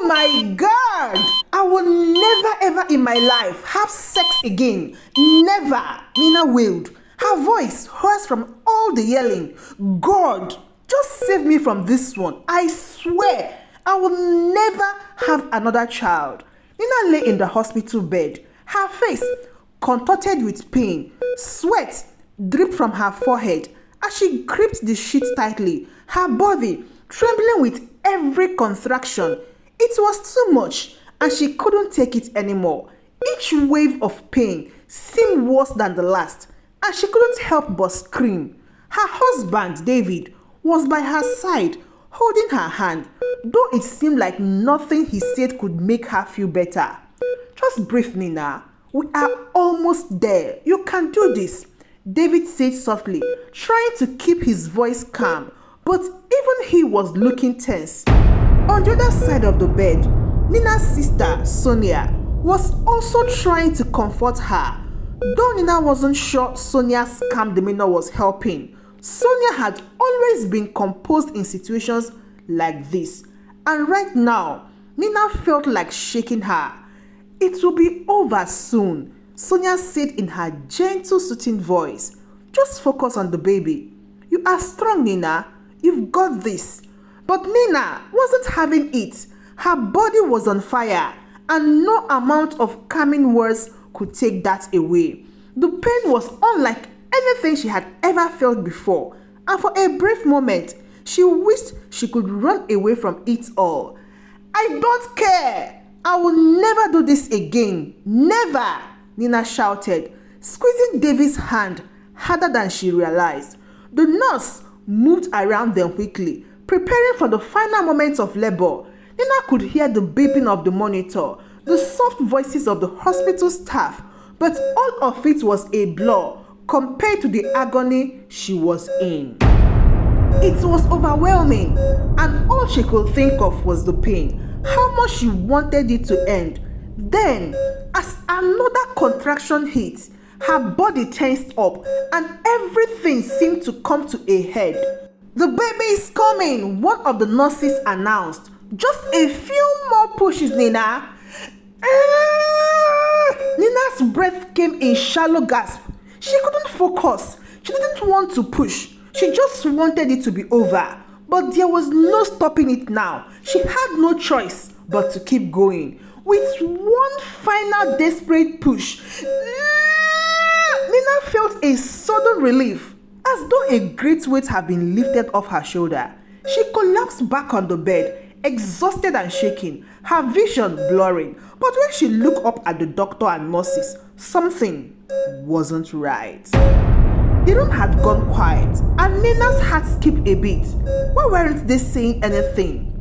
Oh my God! I will never ever in my life have sex again. Never, Nina wailed. Her voice hoarse from all the yelling. God, just save me from this one. I swear, I will never have another child. Nina lay in the hospital bed, her face contorted with pain. Sweat dripped from her forehead as she gripped the sheet tightly, her body trembling with every contraction. It was too much, and she couldn't take it anymore. Each wave of pain seemed worse than the last, and she couldn't help but scream. Her husband, David, was by her side, holding her hand, though it seemed like nothing he said could make her feel better. Just breathe, Nina. We are almost there. You can do this, David said softly, trying to keep his voice calm, but even he was looking tense. On the other side of the bed, Nina's sister, Sonia, was also trying to comfort her. Though Nina wasn't sure Sonia's calm demeanor was helping, Sonia had always been composed in situations like this, and right now, Nina felt like shaking her. It will be over soon, Sonia said in her gentle, soothing voice. Just focus on the baby. You are strong, Nina. You've got this. But Nina wasn't having it. Her body was on fire, and no amount of calming words could take that away. The pain was unlike anything she had ever felt before, and for a brief moment, she wished she could run away from it all. I don't care. I will never do this again. Never, Nina shouted, squeezing David's hand harder than she realized. The nurse moved around them quickly, preparing for the final moments of labor. Nina could hear the beeping of the monitor, the soft voices of the hospital staff, but all of it was a blur compared to the agony she was in. It was overwhelming, and all she could think of was the pain, how much she wanted it to end. Then, as another contraction hit, her body tensed up and everything seemed to come to a head. The baby is coming, one of the nurses announced. Just a few more pushes, Nina. Nina's breath came in shallow gasp. She couldn't focus. She didn't want to push. She just wanted it to be over. But there was no stopping it now. She had no choice but to keep going. With one final desperate push, Nina felt a sudden relief, as though a great weight had been lifted off her shoulder. She collapsed back on the bed, exhausted and shaking, her vision blurring. But when she looked up at the doctor and nurses, something wasn't right. The room had gone quiet, and Nina's heart skipped a beat. Why weren't they saying anything?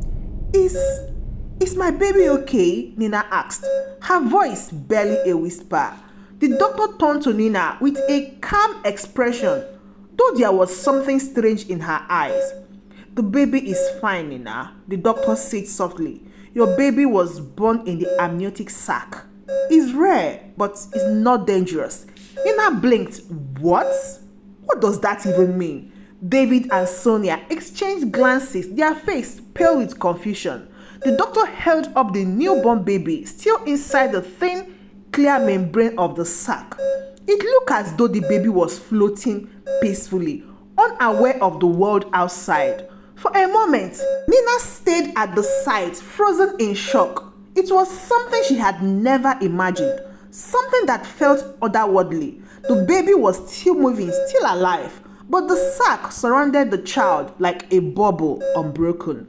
Is my baby okay? Nina asked, her voice barely a whisper. The doctor turned to Nina with a calm expression, though there was something strange in her eyes. The baby is fine, Nina, the doctor said softly. Your baby was born in the amniotic sac. It's rare, but it's not dangerous. Nina blinked. What? What does that even mean? David and Sonia exchanged glances, their face pale with confusion. The doctor held up the newborn baby, still inside the thin, clear membrane of the sac. It looked as though the baby was floating peacefully, unaware of the world outside. For a moment, Nina stayed at the sight, frozen in shock. It was something she had never imagined, something that felt otherworldly. The baby was still moving, still alive, but the sac surrounded the child like a bubble, unbroken.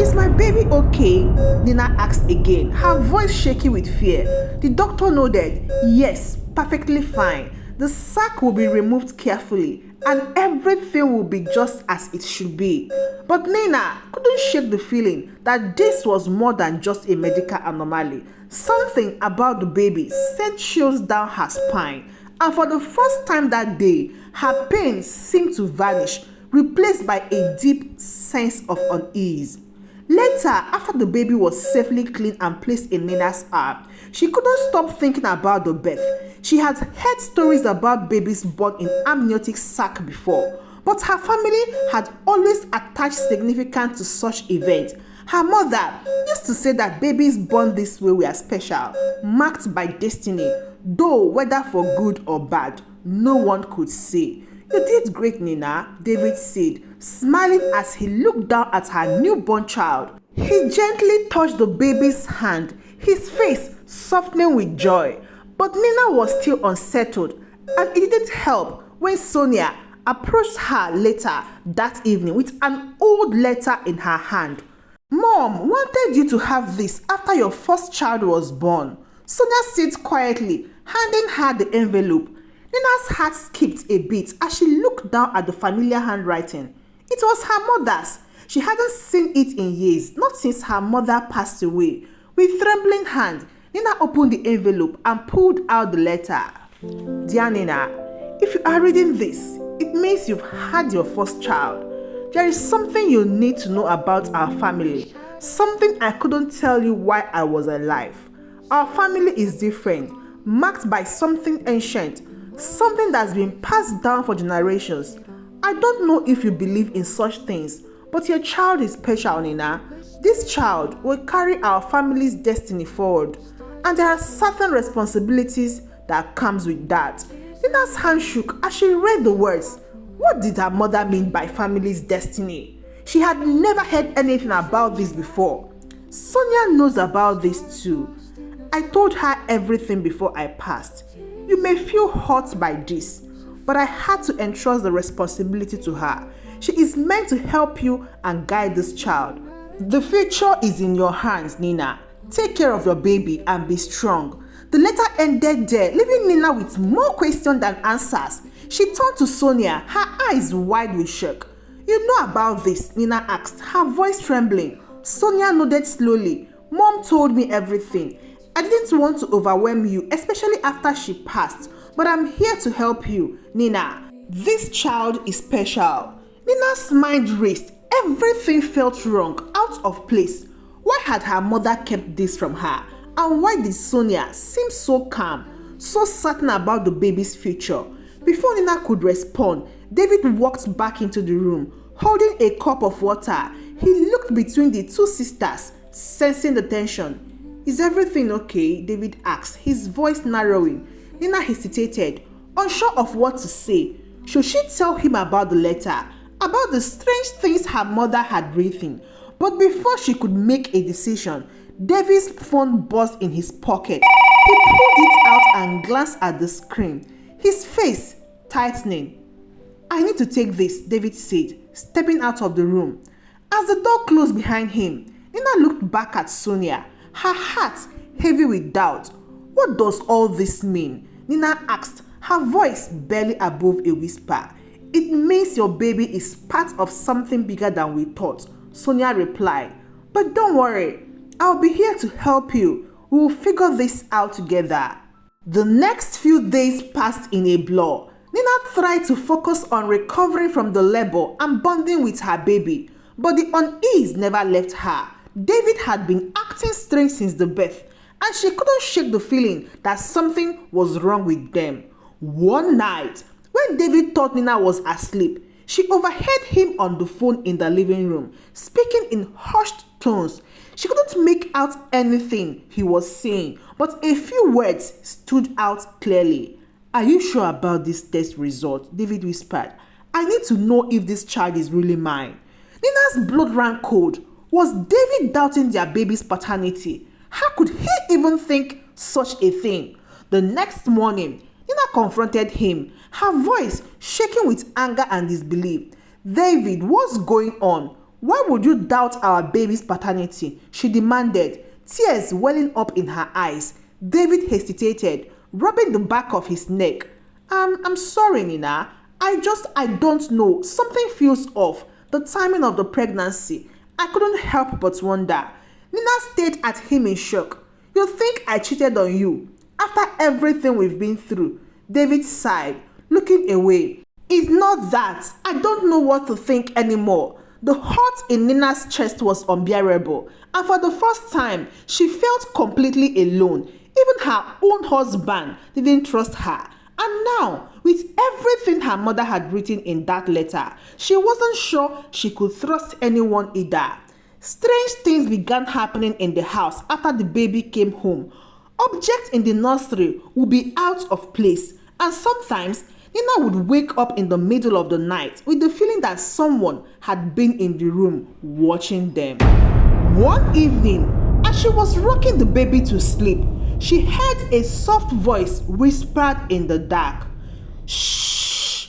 Is my baby okay? Nina asked again, her voice shaky with fear. The doctor nodded. Yes, perfectly fine. The sac will be removed carefully, and everything will be just as it should be. But Nina couldn't shake the feeling that this was more than just a medical anomaly. Something about the baby sent chills down her spine, and for the first time that day, her pain seemed to vanish, replaced by a deep sense of unease. Later, after the baby was safely cleaned and placed in Nina's arm, she couldn't stop thinking about the birth. She had heard stories about babies born in amniotic sac before, but her family had always attached significance to such events, Her mother used to say that babies born this way were special, marked by destiny, though whether for good or bad, no one could say. You did great, Nina, David said, smiling as he looked down at her newborn child. He gently touched the baby's hand, his face softening with joy. But Nina was still unsettled, and it didn't help when Sonia approached her later that evening with an old letter in her hand. Mom wanted you to have this after your first child was born. Sonia said quietly, handing her the envelope. Nina's heart skipped a bit as she looked down at the familiar handwriting. It was her mother's. She hadn't seen it in years, not since her mother passed away. With trembling hand, Nina opened the envelope and pulled out the letter. Dear Nina, if you are reading this, it means you've had your first child. There is something you need to know about our family, something I couldn't tell you while I was alive. Our family is different, marked by something ancient, something that's been passed down for generations. I don't know if you believe in such things, but your child is special, Nina. This child will carry our family's destiny forward, and there are certain responsibilities that comes with that. Nina's hand shook as she read the words. What did her mother mean by family's destiny? She had never heard anything about this before. Sonia knows about this too. I told her everything before I passed. You may feel hurt by this, but I had to entrust the responsibility to her. She is meant to help you and guide this child. The future is in your hands, Nina. Take care of your baby and be strong. The letter ended there, leaving Nina with more questions than answers. She turned to Sonia, her eyes wide with shock. You know about this? Nina asked, her voice trembling. Sonia nodded slowly. Mom told me everything. I didn't want to overwhelm you, especially after she passed, but I'm here to help you, Nina. This child is special. Nina's mind raced. Everything felt wrong, out of place. Why had her mother kept this from her? And why did Sonia seem so calm, so certain about the baby's future? Before Nina could respond, David walked back into the room, holding a cup of water. He looked between the two sisters, sensing the tension. Is everything okay? David asked, his voice narrowing. Nina hesitated, unsure of what to say. Should she tell him about the letter, about the strange things her mother had written? But before she could make a decision, David's phone buzzed in his pocket. He pulled it out and glanced at the screen, his face tightening. I need to take this, David said, stepping out of the room. As the door closed behind him, Nina looked back at Sonia, her heart heavy with doubt. What does all this mean? Nina asked, her voice barely above a whisper. It means your baby is part of something bigger than we thought, Sonia replied. But don't worry, I'll be here to help you. We'll figure this out together. The next few days passed in a blur. Nina tried to focus on recovering from the labor and bonding with her baby, but the unease never left her. David had been acting strange since the birth, and she couldn't shake the feeling that something was wrong with them. One night, when David thought Nina was asleep, she overheard him on the phone in the living room, speaking in hushed tones. She couldn't make out anything he was saying, but a few words stood out clearly. Are you sure about this test result? David whispered. I need to know if this child is really mine. Nina's blood ran cold. Was David doubting their baby's paternity? How could he even think such a thing? The next morning, Nina confronted him, her voice shaking with anger and disbelief. David, what's going on? Why would you doubt our baby's paternity? She demanded, tears welling up in her eyes. David hesitated, rubbing the back of his neck. I'm sorry, Nina. I don't know. Something feels off. The timing of the pregnancy. I couldn't help but wonder. Nina stared at him in shock. You think I cheated on you? After everything we've been through? David sighed, looking away. It's not that. I don't know what to think anymore. The hurt in Nina's chest was unbearable, and for the first time, she felt completely alone. Even her own husband didn't trust her. And now, with everything her mother had written in that letter, she wasn't sure she could trust anyone either. Strange things began happening in the house after the baby came home. Objects in the nursery would be out of place, and sometimes Nina would wake up in the middle of the night with the feeling that someone had been in the room watching them. One evening, as she was rocking the baby to sleep, she heard a soft voice whispered in the dark. Shh!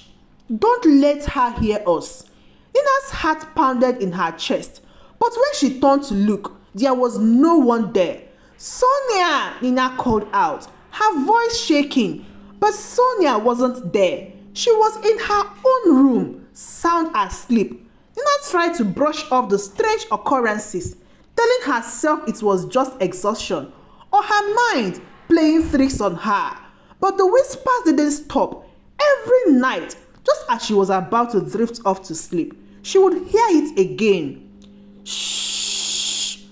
Don't let her hear us. Nina's heart pounded in her chest, but when she turned to look, there was no one there. Sonia! Nina called out, her voice shaking, but Sonia wasn't there. She was in her own room, sound asleep. Nina tried to brush off the strange occurrences, telling herself it was just exhaustion or her mind playing tricks on her. But the whispers didn't stop. Every night, just as she was about to drift off to sleep, she would hear it again. Shh!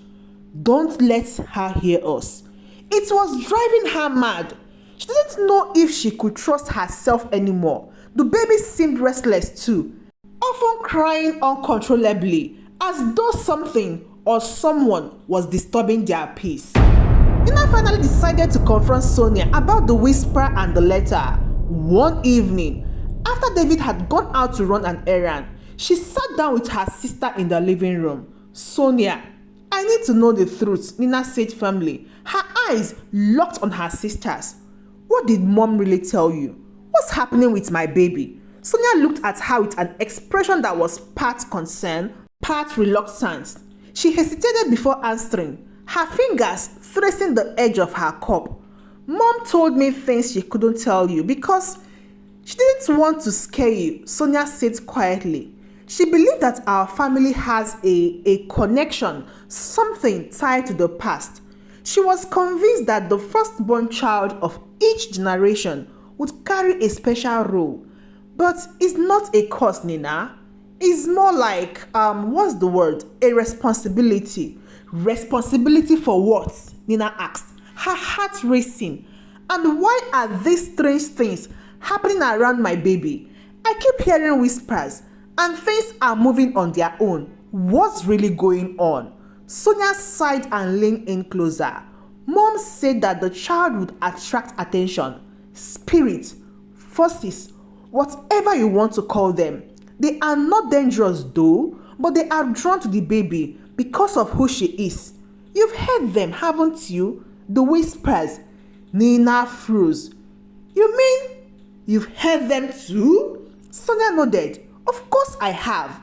Don't let her hear us. It was driving her mad. She didn't know if she could trust herself anymore. The baby seemed restless too, often crying uncontrollably, as though something or someone was disturbing their peace. Nina finally decided to confront Sonia about the whisper and the letter. One evening, after David had gone out to run an errand, she sat down with her sister in the living room. Sonia, I need to know the truth, Nina said firmly, her eyes locked on her sister's. What did Mom really tell you? What's happening with my baby? Sonia looked at her with an expression that was part concern, part reluctance. She hesitated before answering, her fingers tracing the edge of her cup. Mom told me things she couldn't tell you because she didn't want to scare you, Sonia said quietly. She believed that our family has a connection, something tied to the past. She was convinced that the firstborn child of each generation would carry a special role. But it's not a curse, Nina. It's more like, what's the word? A responsibility. Responsibility for what? Nina asked, her heart racing. And why are these strange things happening around my baby? I keep hearing whispers, and things are moving on their own. What's really going on? Sonia sighed and leaned in closer. Mom said that the child would attract attention, spirits, forces, whatever you want to call them. They are not dangerous though, but they are drawn to the baby because of who she is. You've heard them, haven't you? The whispers. Nina froze. You mean you've heard them too? Sonia nodded. Of course I have.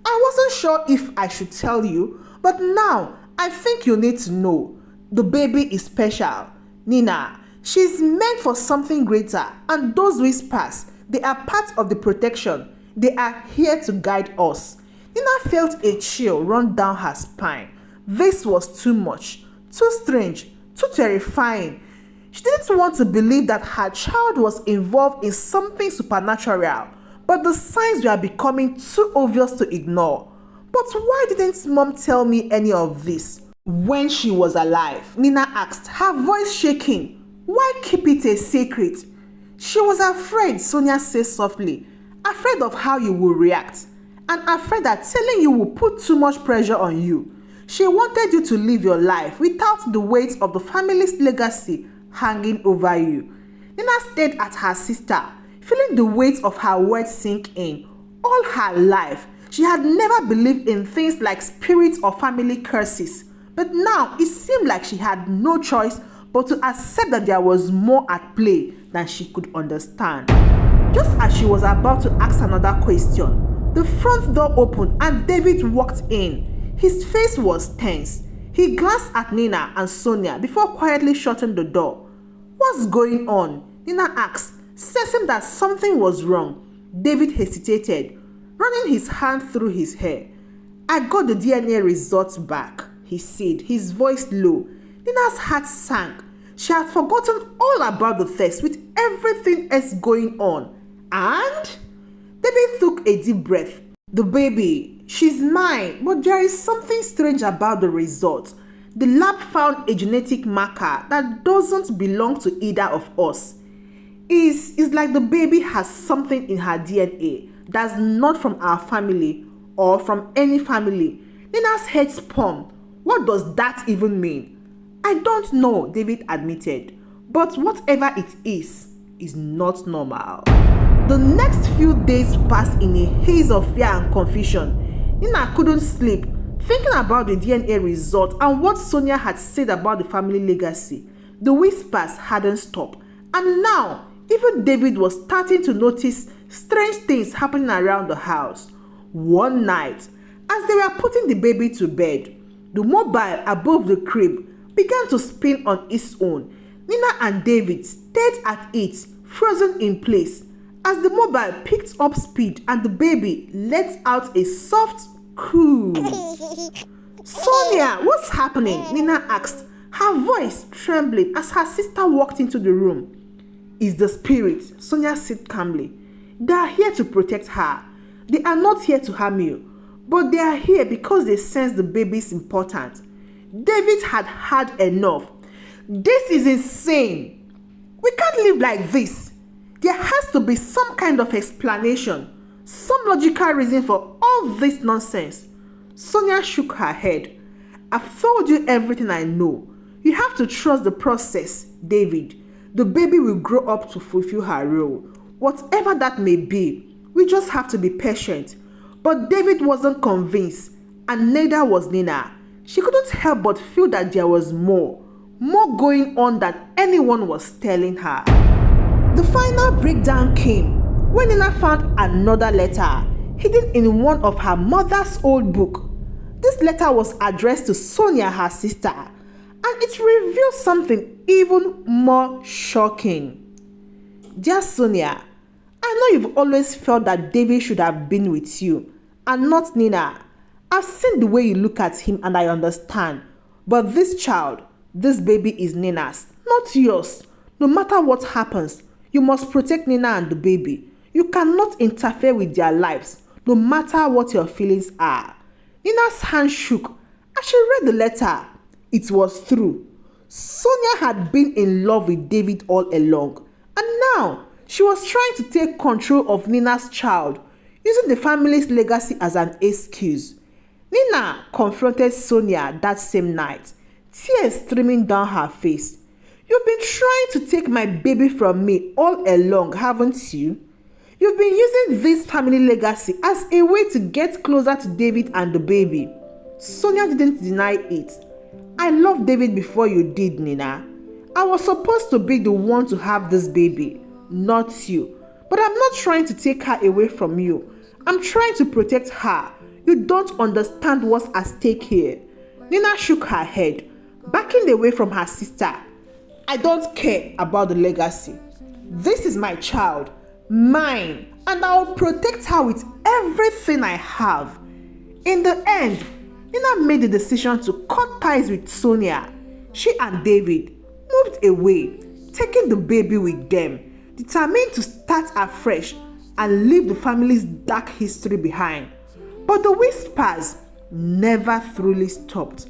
I wasn't sure if I should tell you, but now I think you need to know. The baby is special. Nina, she's meant for something greater, and those whispers, they are part of the protection. They are here to guide us. Nina felt a chill run down her spine. This was too much, too strange, too terrifying. She didn't want to believe that her child was involved in something supernatural, but the signs were becoming too obvious to ignore. But why didn't Mom tell me any of this when she was alive? Nina asked, her voice shaking. Why keep it a secret? She was afraid, Sonia said softly, afraid of how you will react, and afraid that telling you will put too much pressure on you. She wanted you to live your life without the weight of the family's legacy hanging over you. Nina stared at her sister, feeling the weight of her words sink in. All her life, she had never believed in things like spirits or family curses. But now it seemed like she had no choice but to accept that there was more at play than she could understand. Just as she was about to ask another question, the front door opened and David walked in. His face was tense. He glanced at Nina and Sonia before quietly shutting the door. What's going on? Nina asked, sensing that something was wrong. David hesitated, running his hand through his hair. I got the DNA results back, he said, his voice low. Nina's heart sank. She had forgotten all about the test with everything else going on. And? David took a deep breath. The baby, she's mine, but there is something strange about the results. The lab found a genetic marker that doesn't belong to either of us. It's like the baby has something in her DNA that's not from our family or from any family. Nina's head spun. What does that even mean? I don't know, David admitted. But whatever it is not normal. The next few days passed in a haze of fear and confusion. Nina couldn't sleep, thinking about the DNA result and what Sonia had said about the family legacy. The whispers hadn't stopped, and now even David was starting to notice strange things happening around the house. One night, as they were putting the baby to bed, the mobile above the crib began to spin on its own. Nina and David stared at it, frozen in place, as the mobile picked up speed and the baby let out a soft coo. Sonia, what's happening? Nina asked, her voice trembling as her sister walked into the room. It's the spirit, Sonia said calmly. They are here to protect her. They are not here to harm you, but they are here because they sense the baby is important. David had had enough. This is insane. We can't live like this. There has to be some kind of explanation, some logical reason for all this nonsense. Sonia shook her head. I've told you everything I know. You have to trust the process, David. The baby will grow up to fulfill her role. Whatever that may be, we just have to be patient. But David wasn't convinced, and neither was Nina. She couldn't help but feel that there was more going on than anyone was telling her. The final breakdown came when Nina found another letter hidden in one of her mother's old books. This letter was addressed to Sonia, her sister, and it revealed something even more shocking. Dear Sonia, I know you've always felt that David should have been with you and not Nina. I've seen the way you look at him and I understand. But this child, this baby is Nina's, not yours. No matter what happens, you must protect Nina and the baby. You cannot interfere with their lives, no matter what your feelings are. Nina's hand shook as she read the letter. It was true. Sonia had been in love with David all along, and now she was trying to take control of Nina's child, using the family's legacy as an excuse. Nina confronted Sonia that same night, tears streaming down her face. You've been trying to take my baby from me all along, haven't you? You've been using this family legacy as a way to get closer to David and the baby. Sonia didn't deny it. I loved David before you did, Nina. I was supposed to be the one to have this baby, not you. But I'm not trying to take her away from you. I'm trying to protect her. You don't understand what's at stake here. Nina shook her head, backing away from her sister. I don't care about the legacy. This is my child, mine, and I'll protect her with everything I have. In the end, Nina made the decision to cut ties with Sonia. She and David moved away, taking the baby with them, determined to start afresh and leave the family's dark history behind. But the whispers never truly stopped.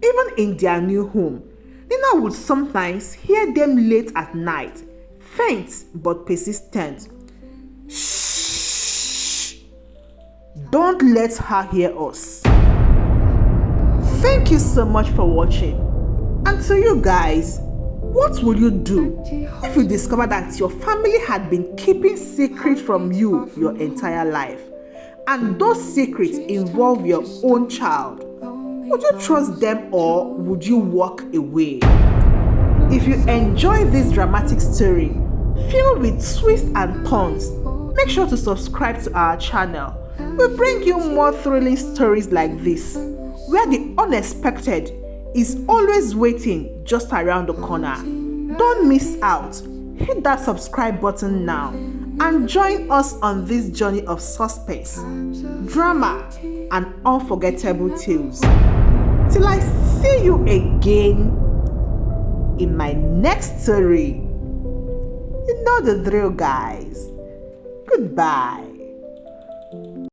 Even in their new home, Nina would sometimes hear them late at night, faint but persistent. Shh! Don't let her hear us. Thank you so much for watching. And to you guys, what will you do if you discover that your family had been keeping secrets from you your entire life, and those secrets involve your own child? Would you trust them or would you walk away? If you enjoy this dramatic story filled with twists and turns, make sure to subscribe to our channel. We bring you more thrilling stories like this, where the unexpected is always waiting just around the corner. Don't miss out. Hit that subscribe button now and join us on this journey of suspense, drama, and unforgettable tales. Till I see you again in my next story. You know the drill, guys. Goodbye.